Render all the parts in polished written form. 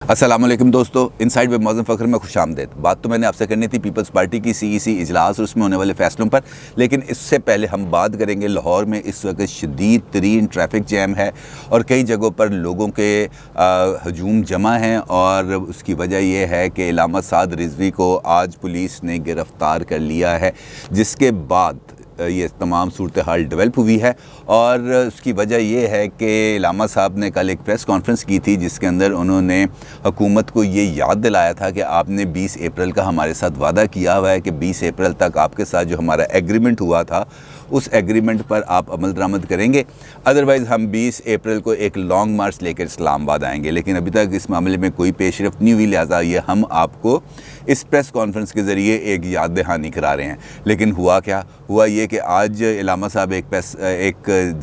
अस्सलाम वालेकुम दोस्तों, इनसाइड विद मौज़म फ़खर में खुशामदीद। बात तो मैंने आपसे करनी थी पीपल्स पार्टी की सीईसी इजलास और उसमें होने वाले फ़ैसलों पर, लेकिन इससे पहले हम बात करेंगे लाहौर में इस वक्त शदीद तरीन ट्रैफिक जैम है और कई जगहों पर लोगों के हजूम जमा हैं और उसकी वजह यह है कि इलामा साद रिजवी को आज पुलिस ने गिरफ़्तार कर लिया है, जिसके बाद ये तमाम सूरत हाल डेवलप हुई है। और उसकी वजह यह है कि इलामा साहब ने कल एक प्रेस कॉन्फ्रेंस की थी जिसके अंदर उन्होंने हुकूमत को ये याद दिलाया था कि आपने 20 अप्रैल का हमारे साथ वादा किया हुआ है कि 20 अप्रैल तक आपके साथ जो हमारा एग्रीमेंट हुआ था उस एग्रीमेंट पर आप अमल दरामद करेंगे, अदरवाइज़ हम 20 अप्रैल को एक लॉन्ग मार्च लेकर इस्लामाबाद आएंगे। लेकिन अभी तक इस मामले में कोई पेशरफ्त नहीं हुई, लिहाजा ये हम आपको इस प्रेस कॉन्फ्रेंस के ज़रिए एक याद दहानी करा रहे हैं। लेकिन हुआ क्या? हुआ ये कि आज इलामा साहब एक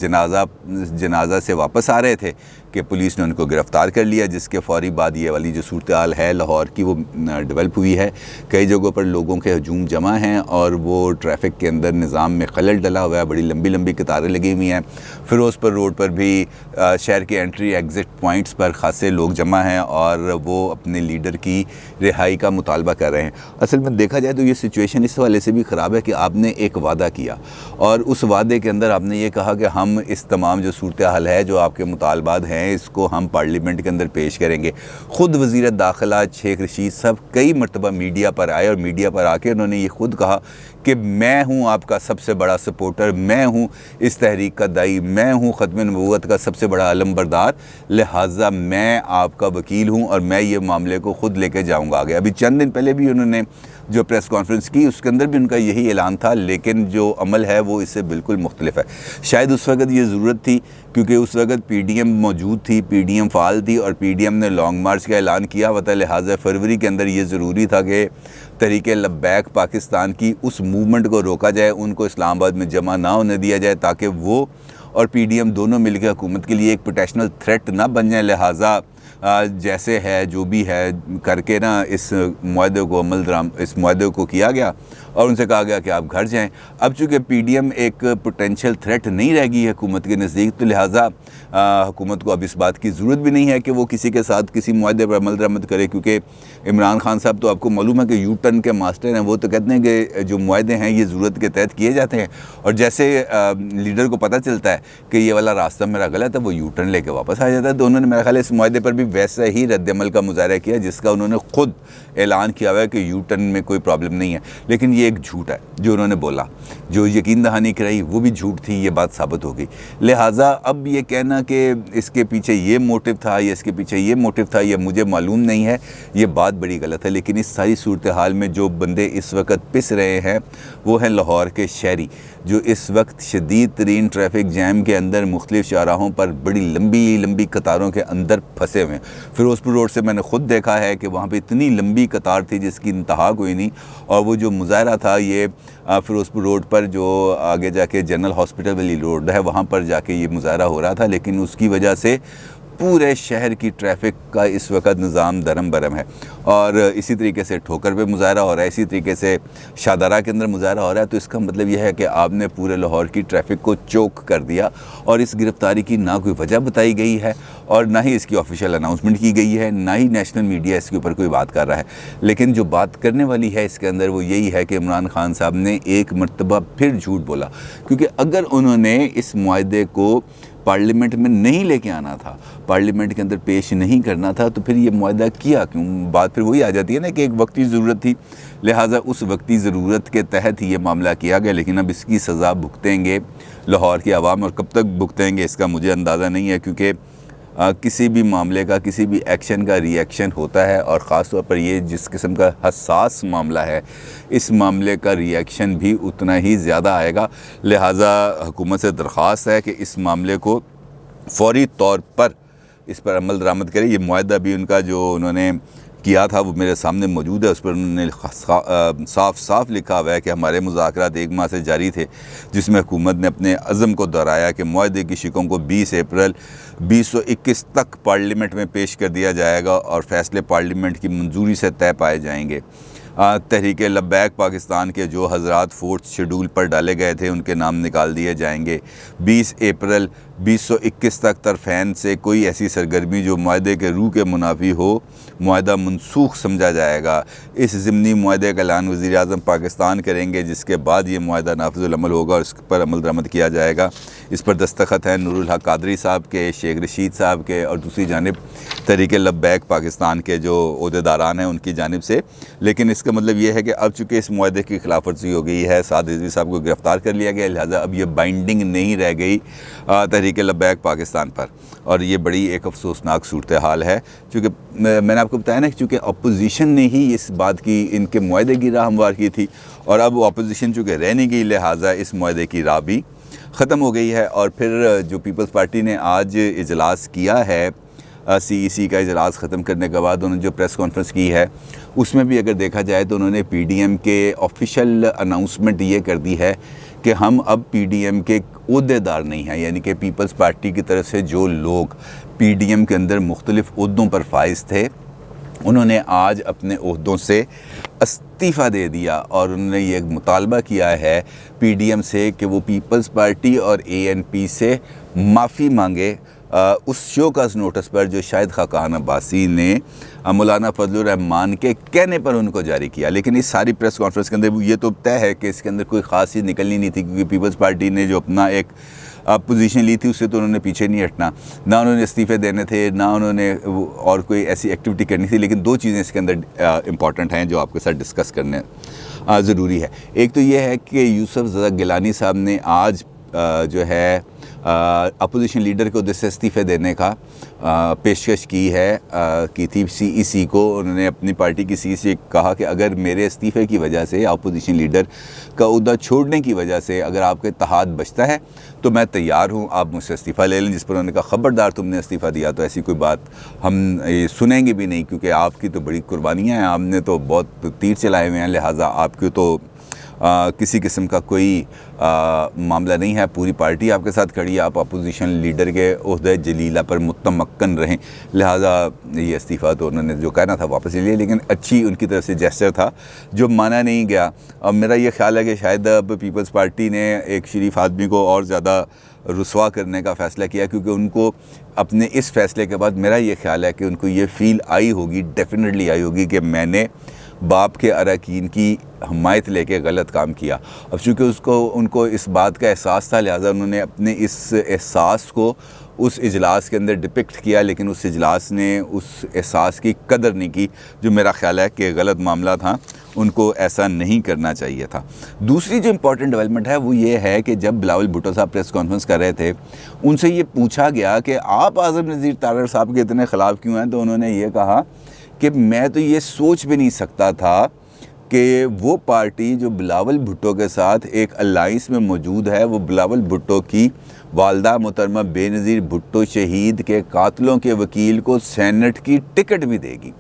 जनाजा से वापस आ रहे थे कि पुलिस ने उनको गिरफ़्तार कर लिया, जिसके फ़ौरी बाद ये वाली जो सूरत हाल है लाहौर की वो डेवलप हुई है। कई जगहों पर लोगों के हजूम जमा हैं और वो ट्रैफिक के अंदर निज़ाम में खलल डला हुआ है। बड़ी लंबी लंबी कतारें लगी हुई हैं। फ़िरोज़पुर रोड पर भी शहर के एंट्री एग्ज़िट पॉइंट्स पर ख़ासे लोग जमा हैं और वो अपने लीडर की रिहाई का मुतालबा कर रहे हैं। असल में देखा जाए तो ये सिचुएशन इस हवाले से भी ख़राब है कि आपने एक वादा किया और उस वादे के अंदर आपने ये कहा कि हम इस तमाम जो सूरत हाल है, जो आपके मुतालबात हैं, इसको हम पार्लियामेंट के अंदर पेश करेंगे। ख़ुद वज़ीर दाखिला शेख रशीद साहब कई मरतबा मीडिया पर आए और मीडिया पर आके उन्होंने ये ख़ुद कहा कि मैं हूँ आपका सबसे बड़ा सपोर्टर, मैं हूँ इस तहरीक का दाई, मैं हूँ ख़त्म नबूवत का सबसे बड़ा अलमबरदार, लिहाजा मैं आपका वकील हूँ और मैं ये मामले को ख़ुद लेके जाऊँगा आगे। अभी चंद दिन पहले भी उन्होंने जो प्रेस कॉन्फ्रेंस की उसके अंदर भी उनका यही ऐलान था, लेकिन जो अमल है वो इससे बिल्कुल मुख्तलिफ है। शायद उस वक़्त ये ज़रूरत थी क्योंकि उस वक़्त पीडीएम मौजूद थी, पीडीएम फ़ाल थी और पीडीएम ने लॉन्ग मार्च का ऐलान किया हुआ था। लिहाजा फरवरी के अंदर ये ज़रूरी था कि तहरीक लब्बैक पाकिस्तान की उस मूवमेंट को रोका जाए, उनको इस्लामाबाद में जमा ना होने दिया जाए ताकि वो और पीडीएम दोनों मिलकर हुकूमत के लिए एक पोटेंशियल थ्रेट ना बन जाए। लिहाजा जैसे है जो भी है करके ना इस मुआहदे को किया गया और उनसे कहा गया कि आप घर जाएं। अब चूँकि पीडीएम एक पोटेंशियल थ्रेट नहीं रह गई है हुकूमत के नज़दीक, तो लिहाजा हुकूमत को अब इस बात की ज़रूरत भी नहीं है कि वो किसी के साथ किसी मुआहदे पर अमल दरामद करे, क्योंकि इमरान खान साहब तो आपको मालूम है कि यू टर्न के मास्टर हैं। वो तो कहते हैं कि जो मुआहदे हैं ये ज़रूरत के तहत किए जाते हैं और जैसे लीडर को पता चलता है कि ये वाला रास्ता मेरा गलत है, वो यू टर्न लेके वापस आ जाता है। तो उन्होंने मेरा ख्याल इस मुआहदे पर भी वैसा ही रद्दअमल का मुज़ाहरा किया जिसका उन्होंने ख़ुद ऐलान किया हुआ है कि यू टर्न में कोई प्रॉब्लम नहीं है। लेकिन ये एक झूठ है जो उन्होंने बोला, जो यकीन दहानी कराई वो भी झूठ थी, ये बात साबित हो गई। लिहाजा अब ये कहना कि इसके पीछे ये मोटिव था या इसके पीछे ये मोटिव था, ये मुझे मालूम नहीं है, ये बात बड़ी गलत है। लेकिन इस सारी सूरत हाल में जो बंदे इस वक्त पिस रहे हैं वो हैं लाहौर के शहरी, जो इस वक्त शदीद तरीन ट्रैफिक जैम के अंदर मुख्तलिफ चौराहों पर बड़ी लंबी लंबी कतारों के अंदर फंसे हुए हैं। फ़िरोज़पुर रोड से मैंने ख़ुद देखा है कि वहाँ पे इतनी लंबी कतार थी जिसकी इंतहा कोई नहीं। और वो जो मुज़ाहरा था ये फ़िरोज़पुर रोड पर जो आगे जाके जनरल हॉस्पिटल वाली रोड है वहाँ पर जाके ये मुज़ाहरा हो रहा था, लेकिन उसकी वजह से पूरे शहर की ट्रैफिक का इस वक्त निज़ाम दरम बरम है। और इसी तरीके से ठोकर पे मुज़ाहरा हो रहा है, इसी तरीके से शादारा के अंदर मुज़ाहरा हो रहा है। तो इसका मतलब यह है कि आपने पूरे लाहौर की ट्रैफिक को चोक कर दिया और इस गिरफ़्तारी की ना कोई वजह बताई गई है और ना ही इसकी ऑफिशियल अनाउंसमेंट की गई है, ना ही नेशनल मीडिया इसके ऊपर कोई बात कर रहा है। लेकिन जो बात करने वाली है इसके अंदर वो यही है कि इमरान खान साहब ने एक मरतबा फिर झूठ बोला, क्योंकि अगर उन्होंने इस मुआहदे को पार्लियामेंट में नहीं लेके आना था, पार्लियामेंट के अंदर पेश नहीं करना था, तो फिर ये मुआहदा किया क्यों? बात फिर वही आ जाती है ना कि एक वक्ती ज़रूरत थी, लिहाजा उस वक्ती ज़रूरत के तहत ही ये मामला किया गया। लेकिन अब इसकी सज़ा भुगतेंगे लाहौर की आवाम, और कब तक भुगतेंगे इसका मुझे अंदाज़ा नहीं है, क्योंकि किसी भी मामले का, किसी भी एक्शन का रिएक्शन होता है और ख़ास तौर पर ये जिस किस्म का हसास मामला है, इस मामले का रिएक्शन भी उतना ही ज़्यादा आएगा। लिहाजा हुकूमत से दरख्वास्त है कि इस मामले को फ़ौरी तौर पर इस पर अमल दरामद करे। ये मुआहदा भी उनका जो उन्होंने किया था वो मेरे सामने मौजूद है, उस पर उन्होंने साफ साफ लिखा हुआ है कि हमारे मुज़ाकरात 1 माह से जारी थे, जिसमें हुकूमत ने अपने अज़म को दोहराया कि मुआहदे की शिकों को 20 अप्रैल 2021 तक पार्लियामेंट में पेश कर दिया जाएगा और फ़ैसले पार्लियामेंट की मंजूरी से तय पाए जाएंगे। तहरीक लब्बैक पाकिस्तान के जो हज़रात 4th शेड्यूल पर डाले गए थे उनके नाम निकाल दिए जाएंगे। 20 अप्रैल 2021 तक तरफ़ैन से कोई ऐसी सरगर्मी जो मुआहदे के रूह के मुनाफी हो, मुआहदा मनसूख समझा जाएगा। इस ज़िमनी मुआहदे का ऐलान वज़ीर-ए-आज़म पाकिस्तान करेंगे, जिसके बाद ये मुआहदा नाफ़िज़ुल अमल होगा और इस पर अमल दरामद किया जाएगा। इस पर दस्तखत हैं नूरुल हक कादरी साहब के, शेख रशीद साहब के और दूसरी जानिब तहरीक लब्बैक पाकिस्तान के जो ओहदेदारान हैं उनकी जानिब से। लेकिन इसका मतलब ये है कि अब चूँकि इस मुआहदे की खिलाफ वर्जी हो गई है, साद रिज़वी साहब को गिरफ़्तार कर लिया गया, लिहाजा अब ये बाइंडिंग नहीं रह गई तहरीक लब्बैक पाकिस्तान पर, और ये बड़ी एक अफसोसनाक सूरत हाल है। चूँकि मैंने आपको बताया ना, चूँकि अपोजिशन ने ही इस बात की, इनके मुआहदे की राह हमवार की थी, और अब अपोजिशन चूँकि रह नहीं गई, लिहाजा इस मुआहदे की राह भी ख़त्म हो गई है। और फिर जो पीपल्स पार्टी ने आज इजलास किया है, CEC का इजलास ख़त्म करने के बाद उन्होंने जो प्रेस कॉन्फ्रेंस की है, उसमें भी अगर देखा जाए तो उन्होंने PDM के ऑफिशियल अनाउंसमेंट ये कर दी है कि हम अब PDM के ओहदेदार नहीं हैं, यानी कि पीपल्स पार्टी की तरफ से जो लोग PDM के अंदर मुख्तलिफ़ ओहदों पर फाइज थे, उन्होंने आज अपने ओहदों से इस्तीफ़ा दे दिया और उन्होंने ये मुतालबा किया है PDM से कि वो पीपल्स पार्टी और ANP से माफ़ी मांगे उस शोकस नोटिस पर जो शाहिद खाकान अब्बासी ने मौलाना फजलुर रहमान के कहने पर उनको जारी किया। लेकिन इस सारी प्रेस कॉन्फ्रेंस के अंदर ये तो तय है कि इसके अंदर कोई ख़ास चीज़ निकलनी नहीं थी, क्योंकि पीपल्स पार्टी ने जो अपना एक पोजीशन ली थी उससे तो उन्होंने पीछे नहीं हटना, ना उन्होंने इस्तीफ़े देने थे, ना उन्होंने और कोई ऐसी एक्टिविटी करनी थी। लेकिन दो चीज़ें इसके अंदर इम्पॉर्टेंट हैं जो आपके साथ डिस्कस करने ज़रूरी है। एक तो ये है कि यूसुफ ज़दा गिलानी साहब ने आज जो है अपोजिशन लीडर को से इस्तीफ़े देने का पेशकश की थी CEC को। उन्होंने अपनी पार्टी की CEC से कहा कि अगर मेरे इस्तीफ़े की वजह से, अपोजिशन लीडर का ओहदा छोड़ने की वजह से अगर आपका इत्तेहाद बचता है तो मैं तैयार हूँ, आप मुझसे इस्तीफ़ा ले लें। जिस पर उन्होंने कहा खबरदार, तुमने इस्तीफ़ा दिया तो ऐसी कोई बात हम सुनेंगे भी नहीं, क्योंकि आपकी तो बड़ी कुर्बानियाँ हैं, आपने तो बहुत तीर चलाए हुए हैं, लिहाजा आपकी तो किसी किस्म का कोई मामला नहीं है, पूरी पार्टी आपके साथ खड़ी है, आप अपोजिशन लीडर के ओहदे जलीला पर मुतमक्कन रहें। लिहाजा ये इस्तीफ़ा तो उन्होंने जो कहना था वापस ले लिया, लेकिन अच्छी उनकी तरफ से जेस्चर था जो माना नहीं गया। अब मेरा ये ख्याल है कि शायद अब पीपल्स पार्टी ने एक शरीफ आदमी को और ज़्यादा रुसवा करने का फ़ैसला किया, क्योंकि उनको अपने इस फ़ैसले के बाद मेरा ये ख्याल है कि उनको ये फ़ील आई होगी, डेफिनेटली आई होगी कि मैंने बाप के अरकान की हमायत लेके गलत काम किया। अब चूँकि उनको इस बात का एहसास था, लिहाजा उन्होंने अपने इस एहसास को उस इजलास के अंदर डिपिक्ट किया, लेकिन उस इजलास ने उस एहसास की कदर नहीं की, जो मेरा ख्याल है कि गलत मामला था, उनको ऐसा नहीं करना चाहिए था। दूसरी जो इम्पॉर्टेंट डेवलपमेंट है वो ये है कि जब बिलावल भुट्टो साहब प्रेस कॉन्फ्रेंस कर रहे थे, उनसे ये पूछा गया कि आप आज़म नज़ीर तारड़ साहब के इतने ख़िलाफ़ क्यों हैं, तो उन्होंने ये कहा कि मैं तो ये सोच भी नहीं सकता था कि वो पार्टी जो बिलावल भुट्टो के साथ एक अलाइंस में मौजूद है, वो बिलावल भुट्टो की वालदा मोहतरमा बेनज़ीर भुट्टो शहीद के कातलों के वकील को सेनेट की टिकट भी देगी,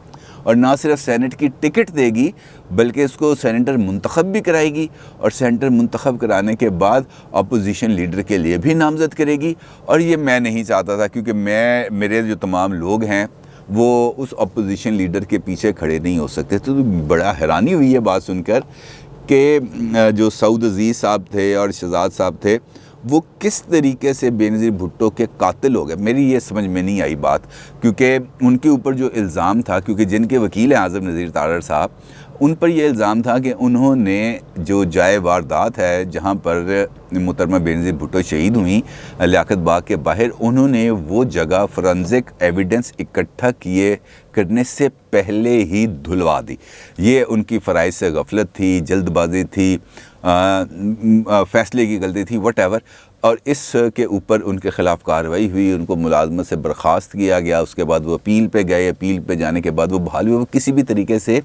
और ना सिर्फ सेनेट की टिकट देगी बल्कि इसको सेनेटर मुंतखब भी कराएगी, और सेनेटर मुंतखब कराने के बाद अपोजिशन लीडर के लिए भी नामज़द करेगी। और ये मैं नहीं चाहता था, क्योंकि मेरे जो तमाम लोग हैं वो उस अपोजिशन लीडर के पीछे खड़े नहीं हो सकते। तो बड़ा हैरानी हुई है बात सुनकर कि जो सऊद अज़ीज़ साहब थे और शहजाद साहब थे वो किस तरीके से बेनज़ीर भुट्टो के कातिल हो गए। मेरी ये समझ में नहीं आई बात, क्योंकि उनके ऊपर जो इल्ज़ाम था, क्योंकि जिनके वकील हैं आज़म नज़ीर तारड़ साहब, उन पर यह इल्ज़ाम था कि उन्होंने जो जाए वारदात है जहाँ पर मोहतरमा बेनज़ीर भुट्टो शहीद हुई लियाकत बाग के बाहर, उन्होंने वो जगह फोरेंसिक एविडेंस इकट्ठा किए करने से पहले ही धुलवा दी। ये उनकी फ़राइज़ से गफलत थी, जल्दबाजी थी, फ़ैसले की गलती थी, वट और इस के ऊपर उनके ख़िलाफ़ कार्रवाई हुई, उनको मुलाजमत से बर्खास्त किया गया। उसके बाद वो अपील पे गए, अपील पे जाने के बाद वो बहाल हुए। वो किसी भी तरीके से,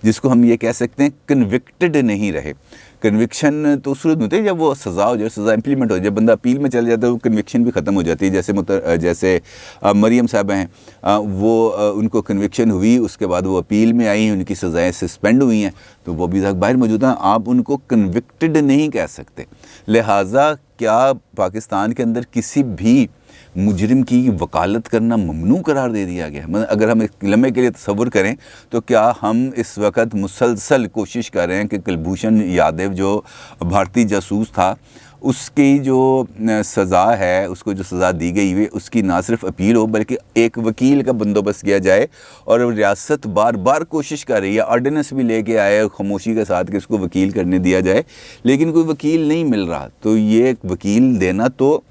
जिसको हम ये कह सकते हैं, कन्विक्टेड नहीं रहे। कन्विक्शन तो सूरत में होती है जब वो सज़ा हो जाए, सज़ा इम्प्लीमेंट हो जाए, बंदा अपील में चल जाता है, वो कन्विक्शन भी ख़त्म हो जाती है। जैसे मरियम साहब हैं, वो उनको कन्विक्शन हुई, उसके बाद वो अपील में आई, उनकी सज़ाएँ सस्पेंड हुई हैं, तो वो भी तक बाहर मौजूद हैं। आप उनको कन्विक्टेड नहीं कह सकते। लिहाजा क्या पाकिस्तान के अंदर किसी भी मुजरिम की वकालत करना ममनू करार दे दिया गया? मतलब अगर हम एक लम्हे के लिए तसव्वुर करें तो क्या हम इस वक्त मुसलसल कोशिश कर रहे हैं कि कुलभूषण यादव जो भारतीय जासूस था उसकी जो सज़ा है, उसको जो सज़ा दी गई है उसकी ना सिर्फ अपील हो बल्कि एक वकील का बंदोबस्त किया जाए। और रियासत बार बार कोशिश कर रही है, ऑर्डिनेंस भी लेके आए खामोशी के साथ कि उसको वकील करने दिया जाए, लेकिन कोई वकील नहीं मिल रहा। तो ये एक वकील देना तो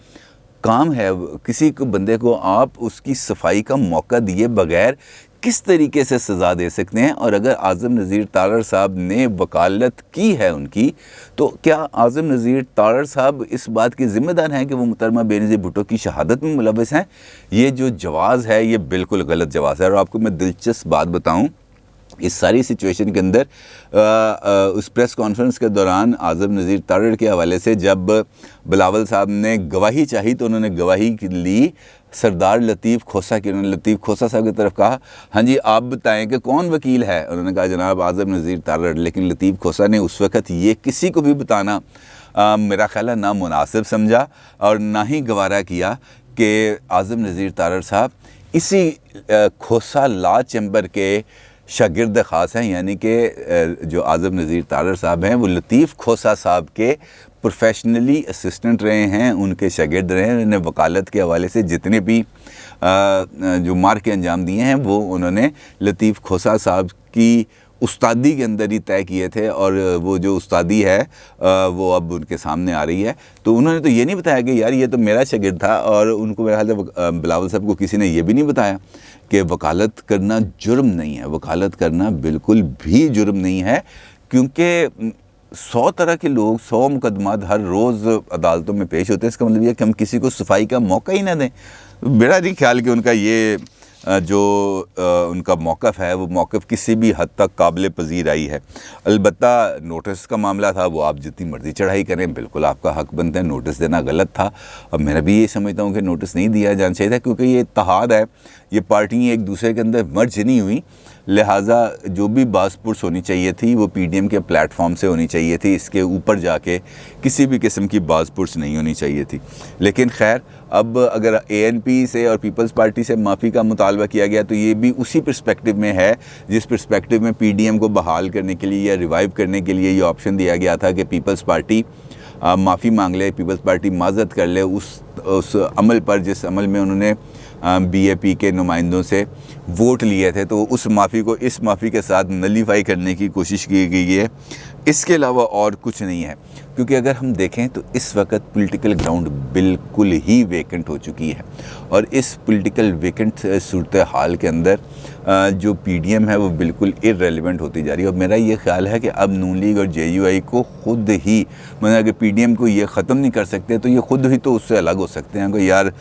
काम है, किसी को बंदे को आप उसकी सफाई का मौका दिए बगैर किस तरीके से सज़ा दे सकते हैं। और अगर आज़म नज़ीर तारड़ साहब ने वकालत की है उनकी, तो क्या आज़म नज़ीर तारड़ साहब इस बात के ज़िम्मेदार हैं कि वो मुहतरमा बेनज़ीर भुट्टो की शहादत में मुलव्वस हैं? ये जो जवाज़ है ये बिल्कुल गलत जवाज़ है। और आपको मैं दिलचस्प बात बताऊँ, इस सारी सिचुएशन के अंदर उस प्रेस कॉन्फ्रेंस के दौरान आज़म नज़ीर तारड़ के हवाले से जब बिलावल साहब ने गवाही चाही तो उन्होंने गवाही ली सरदार लतीफ़ खोसा की। उन्होंने लतीफ़ खोसा साहब की तरफ कहा, हाँ जी आप बताएं कि कौन वकील है? उन्होंने कहा जनाब आज़म नज़ीर तारड़। लेकिन लतीफ़ खोसा ने उस वक़्त ये किसी को भी बताना मेरा ख्याल है ना मुनासिब समझा और ना ही गवारा किया कि आज़म नज़ीर तारड़ साहब इसी खोसा लॉ चैम्बर के शागिर्द ख़ास हैं, यानी कि जो आज़म नज़ीर तारड़ साहब हैं वो लतीफ़ खोसा साहब के प्रोफेशनली असिस्टेंट रहे हैं, उनके शागिर्द रहे हैं। उन्होंने वकालत के हवाले से जितने भी जो मार्के अंजाम दिए हैं वो उन्होंने लतीफ़ खोसा साहब की उस्तादी के अंदर ही तय किए थे। और वो जो उस्तादी है वो अब उनके सामने आ रही है। तो उन्होंने तो ये नहीं बताया कि यार ये तो मेरा शागिर्द था, और उनको मेरा ख्याल है बिलावल साहब को किसी ने ये भी नहीं बताया कि वकालत करना जुर्म नहीं है। वकालत करना बिल्कुल भी जुर्म नहीं है, क्योंकि 100 तरह के लोग 100 मुकदमात हर रोज़ अदालतों में पेश होते हैं। इसका मतलब ये कि हम किसी को सफाई का मौका ही ना दें। मेरा नहीं ख्याल कि उनका ये जो उनका मौक़िफ़ है वो मौक़िफ़ किसी भी हद तक काबिल पज़ीर आई है। अलबत्ता नोटिस का मामला था, वो आप जितनी मर्ज़ी चढ़ाई करें, बिल्कुल आपका हक़ बनता है, नोटिस देना गलत था। अब मैं भी ये समझता हूँ कि नोटिस नहीं दिया जाना चाहिए था, क्योंकि ये इत्तेहाद है, ये पार्टियाँ एक दूसरे के अंदर मर्ज नहीं हुई, लिहाजा जो भी बासपुर्स होनी चाहिए थी वो पीडीएम के प्लेटफॉर्म से होनी चाहिए थी। इसके ऊपर जाके किसी भी किस्म की बासपुर्स नहीं होनी चाहिए थी। लेकिन खैर, अब अगर एएनपी से और पीपल्स पार्टी से माफ़ी का मुतालबा किया गया तो ये भी उसी पर्सपेक्टिव में है जिस पर्सपेक्टिव में पीडीएम को बहाल करने के लिए या रिवाइव करने के लिए ये ऑप्शन दिया गया था कि पीपल्स पार्टी माफ़ी मांग ले, पीपल्स पार्टी माज़रत कर ले उस अमल पर जिस अमल में उन्होंने बीएपी के नुमाइंदों से वोट लिए थे। तो उस माफ़ी को इस माफ़ी के साथ नलीफाई करने की कोशिश की गई है, इसके अलावा और कुछ नहीं है। क्योंकि अगर हम देखें तो इस वक्त पॉलिटिकल ग्राउंड बिल्कुल ही वेकेंट हो चुकी है, और इस पॉलिटिकल वेकेंट सूरत हाल के अंदर जो पीडीएम है वो बिल्कुल इर्रेलेवेंट होती जा रही है। और मेरा ये ख्याल है कि अब नून लीग और जेयूआई को ख़ुद ही, मतलब अगर पीडीएम को ये ख़त्म नहीं कर सकते तो ये ख़ुद ही तो उससे अलग हो सकते हैं कि यार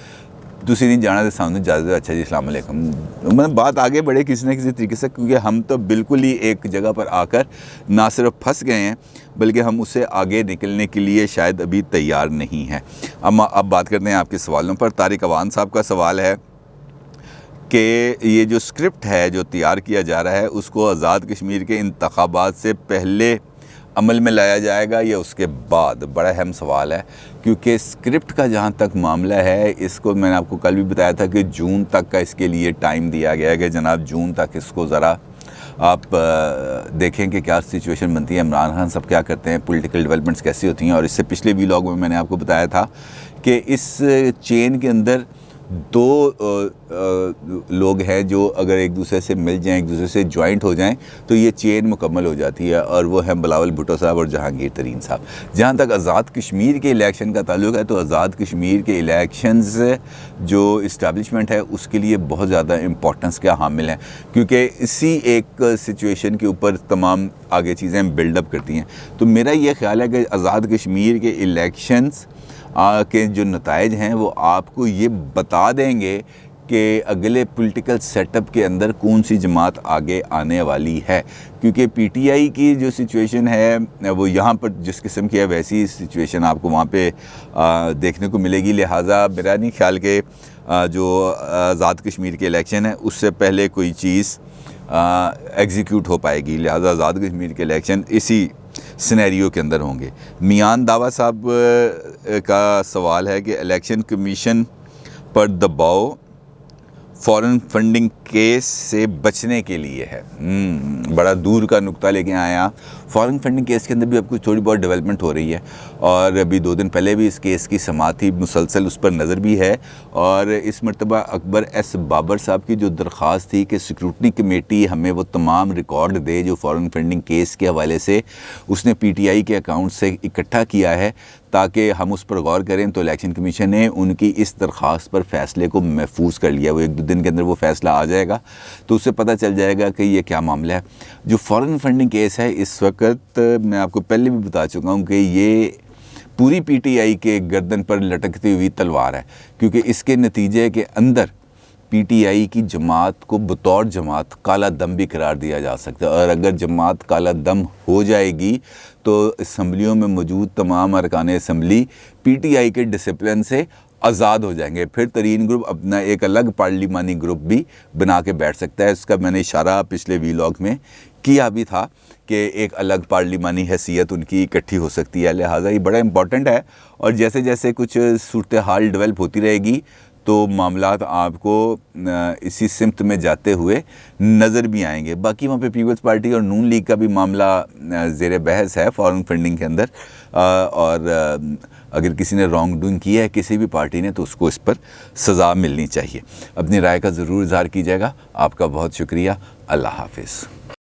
दूसरी दिन जाना तो सामने ज़्यादा अच्छा जी अस्सलाम वालेकुम, मतलब बात आगे बढ़े किसी न किसी तरीके से, क्योंकि हम तो बिल्कुल ही एक जगह पर आकर ना सिर्फ फंस गए हैं बल्कि हम उससे आगे निकलने के लिए शायद अभी तैयार नहीं हैं। अब बात करते हैं आपके सवालों पर। तारिक अवान साहब का सवाल है कि ये जो स्क्रिप्ट है जो तैयार किया जा रहा है उसको आज़ाद कश्मीर के इंतखाबात से पहले अमल में लाया जाएगा या उसके बाद? बड़ा अहम सवाल है, क्योंकि स्क्रिप्ट का जहाँ तक मामला है, इसको मैंने आपको कल भी बताया था कि जून तक का इसके लिए टाइम दिया गया है कि जनाब जून तक इसको ज़रा आप देखें कि क्या सिचुएशन बनती है, इमरान खान सब क्या करते हैं, पॉलिटिकल डेवलपमेंट्स कैसी होती हैं। और इससे पिछले व्लॉग में मैंने आपको बताया था कि इस चेन के अंदर दो लोग हैं जो अगर एक दूसरे से मिल जाएं, एक दूसरे से जॉइंट हो जाएं तो ये चेन मुकम्मल हो जाती है, और वो हैं बिलावल भुट्टो साहब और जहांगीर तरीन साहब। जहाँ तक आज़ाद कश्मीर के इलेक्शन का ताल्लुक है तो आज़ाद कश्मीर के इलेक्शंस जो इस्टेब्लिशमेंट है उसके लिए बहुत ज़्यादा इम्पोर्टेंस का हामिल हैं, क्योंकि इसी एक सिचुएशन के ऊपर तमाम आगे चीज़ें बिल्डअप करती हैं। तो मेरा ये ख्याल है कि आज़ाद कश्मीर के इलेक्शंस के जो नताइज हैं वो आपको ये बता देंगे कि अगले पॉलिटिकल सेटअप के अंदर कौन सी जमात आगे आने वाली है। क्योंकि पीटीआई की जो सिचुएशन है वो यहाँ पर जिस किस्म की है वैसी सिचुएशन आपको वहाँ पे देखने को मिलेगी। लिहाजा मेरा नहीं ख्याल कि जो आज़ाद कश्मीर के इलेक्शन है उससे पहले कोई चीज़ एग्जीक्यूट हो पाएगी। लिहाजा आज़ाद कश्मीर के इलेक्शन इसी सिनेरियो के अंदर होंगे। मियान दावा साहब का सवाल है कि इलेक्शन कमीशन पर दबाव फॉरेन फंडिंग केस से बचने के लिए है। बड़ा दूर का नुक्ता लेके आया। फॉरेन फंडिंग केस के अंदर भी अब कुछ थोड़ी बहुत डेवलपमेंट हो रही है और अभी 2 दिन पहले भी इस केस की समाअत थी, मुसलसल उस पर नज़र भी है। और इस मरतबा अकबर एस बाबर साहब की जो दरख्वास्त थी कि सिक्योरिटी कमेटी हमें वो तमाम रिकॉर्ड दे जो फॉरेन फंडिंग केस के हवाले से उसने PTI के अकाउंट से इकट्ठा किया है ताकि हम उस पर गौर करें, तो इलेक्शन कमीशन ने उनकी इस दरख्वास्त पर फ़ैसले को महफूज कर लिया। वो 1-2 दिन के अंदर वो फ़ैसला आ जाएगा तो उससे पता चल जाएगा कि ये क्या मामला है। जो फॉरेन फंडिंग केस है इस वक्त मैं आपको पहले भी बता चुका हूँ कि ये पूरी PTI के गर्दन पर लटकती हुई तलवार है, क्योंकि इसके नतीजे के अंदर PTI की जमात को बतौर जमात काला दम भी करार दिया जा सकता है। और अगर जमात काला दम हो जाएगी तो असम्बलियों में मौजूद तमाम अरकान असम्बली PTI के डिसिप्लिन से आज़ाद हो जाएंगे। फिर तरीन ग्रुप अपना एक अलग पार्लिमानी ग्रुप भी बना के बैठ सकता है। इसका मैंने इशारा पिछले वीलॉग में किया भी था कि एक अलग पार्लिमानी हैसियत उनकी इकट्ठी हो सकती है। लिहाजा ये बड़ा इम्पॉर्टेंट है और जैसे जैसे कुछ सूरत हाल डेवलप होती रहेगी तो मामलात आपको इसी सिमत में जाते हुए नज़र भी आएंगे। बाकी वहाँ पे पीपल्स पार्टी और नून लीग का भी मामला ज़ेर बहस है फॉरेन फंडिंग के अंदर। और अगर किसी ने रॉन्ग डूइंग किया है किसी भी पार्टी ने तो उसको इस पर सज़ा मिलनी चाहिए। अपनी राय का ज़रूर इज़हार कीजिएगा। आपका बहुत शुक्रिया। अल्लाह हाफिज़।